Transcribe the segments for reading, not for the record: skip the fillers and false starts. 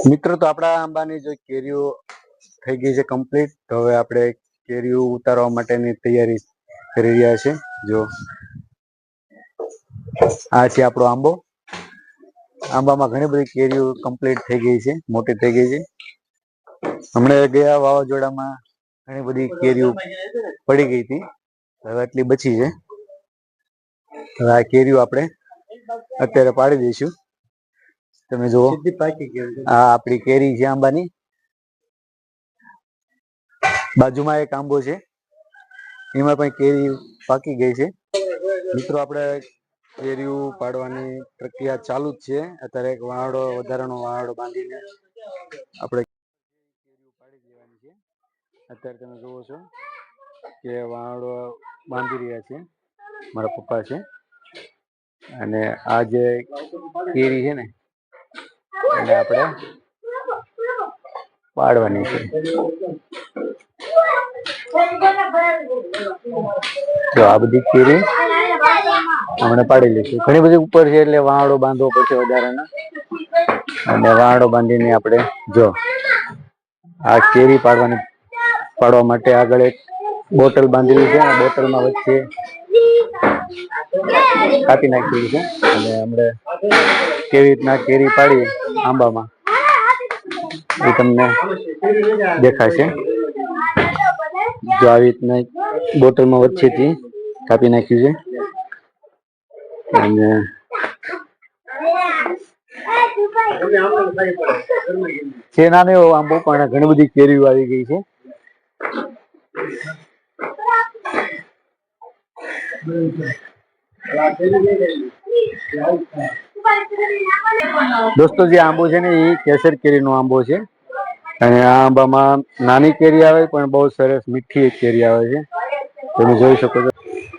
મિત્રો તો આપણા આંબાની જે કેરીઓ થઈ ગઈ છે કમ્પ્લીટ. તો હવે આપણે કેરીઓ ઉતારવા માટેની તૈયારી કરી રહ્યા છે. જો આ છે આપણો આંબો. આંબામાં ઘણી બધી કેરીઓ કમ્પ્લીટ થઈ ગઈ છે, મોટી થઈ ગઈ છે. હમણાં ગયા વાવાઝોડામાં ઘણી બધી કેરીઓ પડી ગઈ હતી, હવે એટલી બચી છે. હવે આ કેરીઓ આપણે અત્યારે પાડી દઈશું. તમે જુઓ, આ આપણી કેરી છે આંબાની. બાજુમાં એક આંબો છે, એમાં પણ કેરી પાકી ગઈ છે. મિત્રો આપણે કેરીઓ પાડવાની પ્રક્રિયા ચાલુ જ છે. અત્યારે એક વાવડો, વધારાનો વાવડો બાંધીને આપણે કેરીઓ પાડી દેવાની છે. અત્યારે તમે જુઓ છો કે વાવડો બાંધી રહ્યા છે મારા પપ્પા છે. અને આ જે કેરી છે ને, એને આપણે પાડવાની છે. તો આ બધી કેરી હમણાં પાડી લઈશું. ઘણી બધી ઉપર છે એટલે વાવડો બાંધવો પડશે વધારાનો. અને વાવડો બાંધીને આપણે જો આ કેરી પાડવા માટે આગળ એક બોટલ બાંધેલી છે. આ બોટલમાં વચ્ચે કાપી નાખેલી છે. અને હમણાં કેવી રીતના કેરી પાડી આંબામાં એ તમને દેખાશે. જો આવી રીતના બોટલમાં વચ્ચેથી કાપી નાખ્યું છે. અને છે નાનો એવો આંબો, પણ ઘણી બધી કેરીઓ આવી ગઈ છે. દોસ્તો, જે આંબો છે ને, એ કેસર કેરીનો આંબો છે. અને આ આંબામાં નાની કેરી આવે પણ બહુ સરસ મીઠી કેરી આવે છે. તમે જોઈ શકો છો.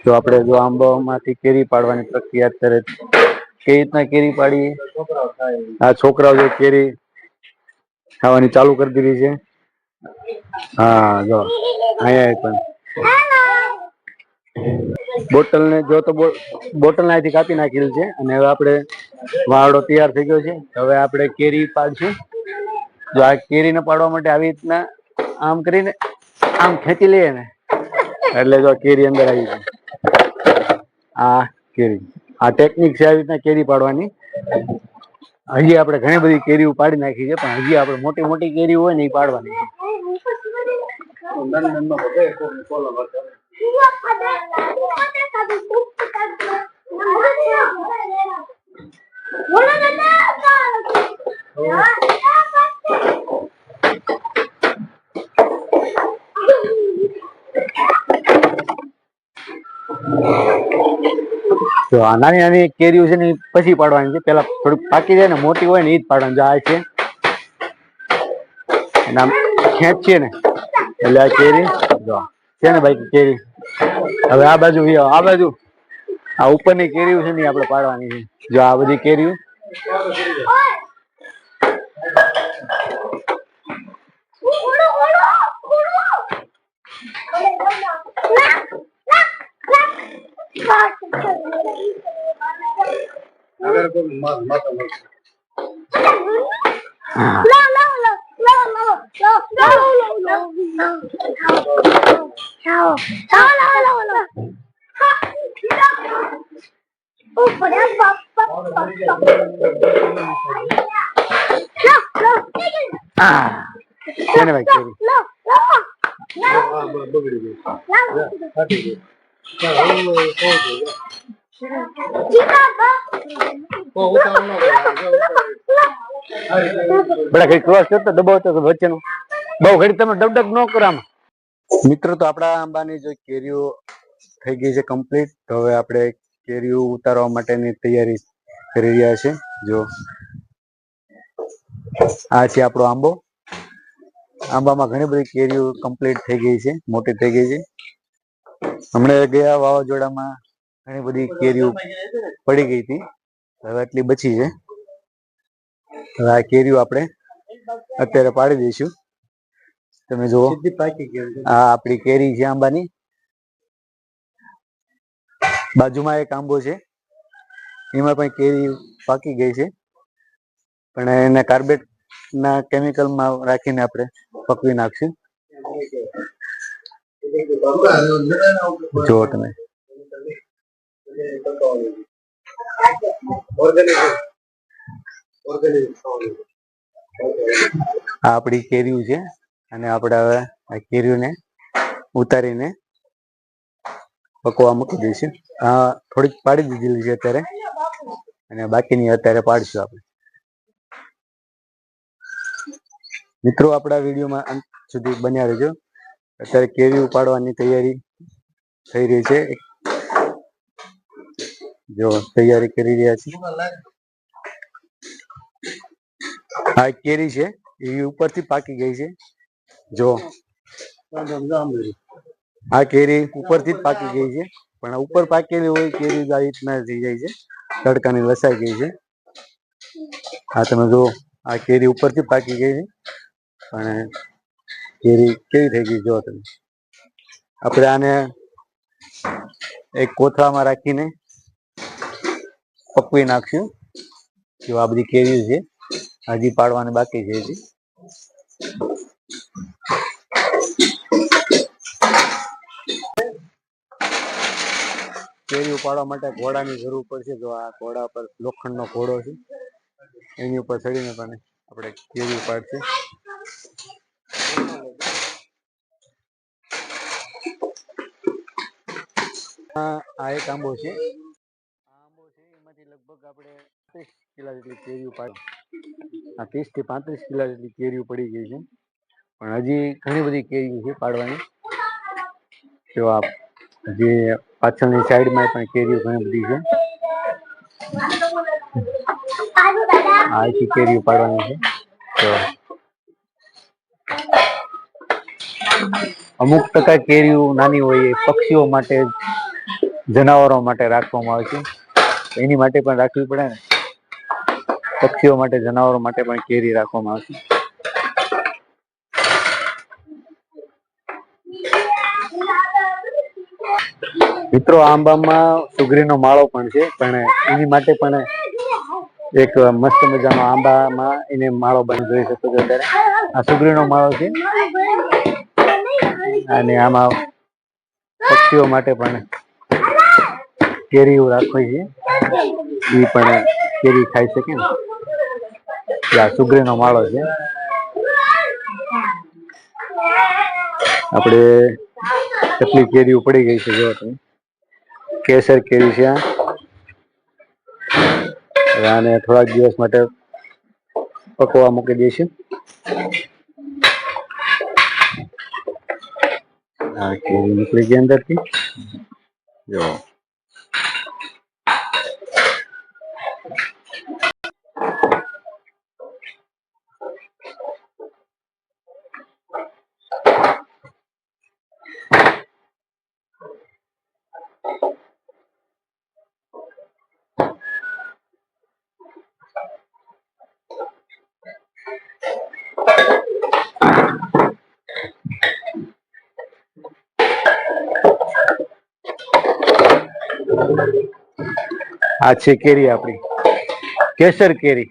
તો આપણે જો આંબામાંથી કેરી પાડવાની પ્રક્રિયા અત્યારે કેવી રીતના કેરી પાડીએ. આ છોકરાઓ જે કેરી ખાવાની ચાલુ કરી દીધી છે. હા, જો અહીંયા પણ બોટલને જો તો બોટલને અહીંથી કાપી નાખેલી છે. અને હવે આપણે વાવડો તૈયાર થઈ ગયો છે. હવે આપણે કેરી પાડશું. જો આ કેરીને પાડવા માટે આવી રીતના આમ કરીને આમ ખેંચી લઈએ ને, એટલે જો કેરી અંદર આવી જાય. આ કેરી, આ ટેકનિક છે આવી રીતના કેરી પાડવાની. હજી આપણે ઘણી બધી કેરીઓ પાડી નાખી છે, પણ હજી આપણે મોટી મોટી કેરીઓ હોય ને એ પાડવાની છે. તો આ નાની નાની કેરીઓ છે ને, એ પછી પાડવાની છે. પેલા થોડીક પાકી જાય ને, મોટી હોય ને, એ જ પાડવાની. આ છે અને આમ ખેંચીએ ને એટલે આ કેરી છે ને ભાઈ, કેરી. હવે આ બાજુ આ બાજુ આ ઉપરની કેરીઓ છે ને, આપણે પાડવાની છે. જો આ બધી કેરીઓ છે ને ભાઈ, કેરી બડા કઈ ક્રોસ કરતો દબાવતો વચ્ચેનું બહુ ઘડી તમે ડબડબ ન કરો આમ. મિત્રો તો આપણા આંબાની જે કેરીઓ થઈ ગઈ છે કમ્પ્લીટ. તો હવે આપણે કેરીઓ ઉતારવા માટેની તૈયારી કરી રહ્યા છે. જો આ છે આપણો આંબો. આંબામાં ઘણી બધી કેરીઓ કમ્પ્લીટ થઈ ગઈ છે, મોટી થઈ ગઈ છે. હમણાં ગયા વાવાઝોડામાં ઘણી બધી કેરીઓ પડી ગઈ હતી, હવે એટલી બચી છે. હવે આ કેરીઓ આપણે અત્યારે પાડી દઈશું. તમે જુઓ, આ આપણી કેરી છે આંબાની. બાજુમાં એક આંબો છે, એમાં પણ કેરી પાકી ગઈ છે, પણ એને કાર્બેટ ના કેમિકલમાં રાખીને આપણે પકવી નાખશું. જો તમે આ આપણી કેરીઓ છે અને આપણે હવે આ કેરીઓને ઉતારીને પકવા મૂકી દઈશું. થોડીક પાડી દીધેલી છે અત્યારે અને બાકીની અત્યારે પાડશું આપણે. મિત્રો આપણા વિડીયોમાં અંત સુધી બન્યા રહેજો. અત્યારે કેરી ઉપાડવાની તૈયારી થઈ રહી છે. જો તૈયારી કરી રહ્યા છે. આ કેરી છે એ ઉપરથી પાકી ગઈ છે. જો આ કેરી ઉપરથી જ પાકી ગઈ છે, પણ ઉપર પાકેલી હોય કેરી આ રીતના થઈ જાય છે, તડકાની લસાઈ ગઈ છે. આ તમે જો આ કેરી ઉપરથી પાકી ગઈ છે, પણ કેરી કેવી થઈ ગઈ જો તમે. આપણે આને એક કોથળામાં રાખીને પકવી નાખશું. જો આ બધી કેરી છે હજી પાડવાની બાકી છે. કેરી ઉપાડવા માટે ઘોડાની જરૂર પડશે. જો આ ઘોડા પર લોખંડનો ઘોડો છે, એની ઉપર ચડીને પણ આપણે કેરી ઉપાડશે. આ એક આંબો છે. આ આંબો છે એમાંથી લગભગ આપણે 30 કિલા જેટલી કેરીઓ પાડી. આ 30 થી 35 કિલા જેટલી કેરીઓ પડી ગઈ છે, પણ હજી ઘણી બધી કેરીઓ છે પાડવાની. જો આપ જે પાછળની સાઈડમાં પણ કેરીઓ ઘણી બધી છે. આખી કેરીઓ પાડવાની છે. તો અમુક ટકા કેરીઓ નાની હોય એ પક્ષીઓ માટે, જનાવરો માટે રાખવામાં આવે છે. એની માટે પણ રાખવી પડે ને. પક્ષીઓ માટે, જનાવરો માટે પણ કેરી રાખવામાં આવે છે. મિત્રો આંબામાં સુગરીનો માળો પણ છે, પણ એની માટે પણ એક મસ્ત મજાનો આંબામાં એને માળો બની જોઈ શકો છો. અત્યારે આ સુગરીનો માળો છે અને આમાં પક્ષીઓ માટે પણ કેરીઓ રાખવી છે. એ પણ કેરી ખાઈ શકે ને. આ સુગરીનો માળો છે. આપણે કેટલી કેરીઓ પડી ગઈ છે જો તમે. કેસર કેરી છે. આને થોડાક દિવસ માટે પકવા મૂકી દઈશું. આ કેરી નીકળી ગઈ અંદરથી. જો આ છે કેરી આપણી કેસર કેરી.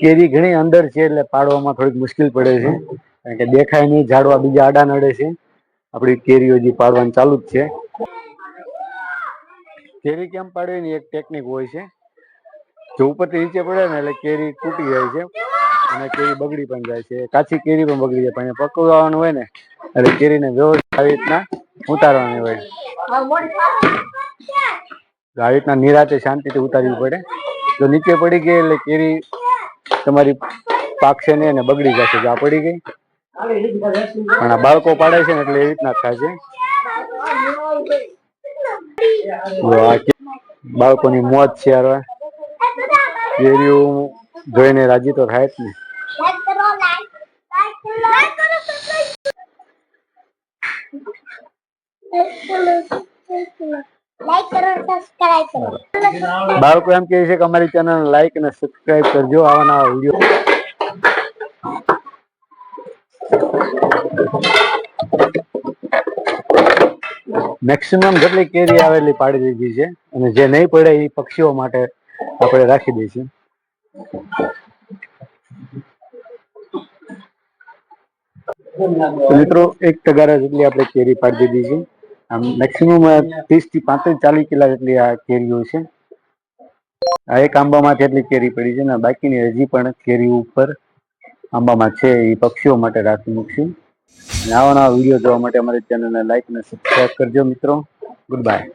કેરી ઘણી અંદર છે એટલે પાડવામાં થોડીક મુશ્કેલ પડે છે, કારણ કે દેખાય નહીં. ઝાડવા બીજા આડા નડે છે. આપણી કેરીઓ હજી પાડવાની ચાલુ જ છે. કેરી કેમ પાડવી એક ટેકનિક હોય છે. જો ઉપરથી નીચે પડે ને એટલે કેરી તૂટી જાય છે અને કેરી બગડી પણ જાય છે. કાચી કેરી પણ બગડી જાય. પણ પકવવાનું હોય ને એટલે કેરીને વ્યવસ્થિત આવી રીતના ઉતારવાની હોય. આવી રીતના નિરાતે શાંતિથી ઉતારવી પડે. જો નીચે પડી ગઈ એટલે કેરી તમારી પાકશે ને એને બગડી જશે. જો આ પડી ગઈ. પણ આ બાળકો પાડે છે ને એટલે એવી રીતના થાય છે. બાળકોની મોજ છે. હવે કેરીઓ જોઈને રાજી તો થાય જ ને. બાળકો એમ કહે છે કે અમારી ચેનલ લાઈક અને સબસ્ક્રાઇબ કરજો. આવા નવા વિડીયો મેક્સિમમ જેટલી કેરી આવે એટલી પાડી દીધી છે, અને જે નહીં પડે એ પક્ષીઓ માટે આપણે રાખી દઈશું. મિત્રો 1 તગારા જેટલી આપણે કેરી પાડી દીધી છે. આમ મેક્સિમમ 30 થી 35-40 કિલા જેટલી આ કેરી હોય છે. આ એક આંબામાંથી એટલી કેરી પડી છે ને બાકીની હજી પણ કેરી ઉપર આંબામાં છે એ પક્ષીઓ માટે રાખી મૂકશું. અને આવા નવા વિડીયો જોવા માટે અમારી ચેનલને લાઈક અને સબસ્ક્રાઈબ કરજો મિત્રો. Good bye.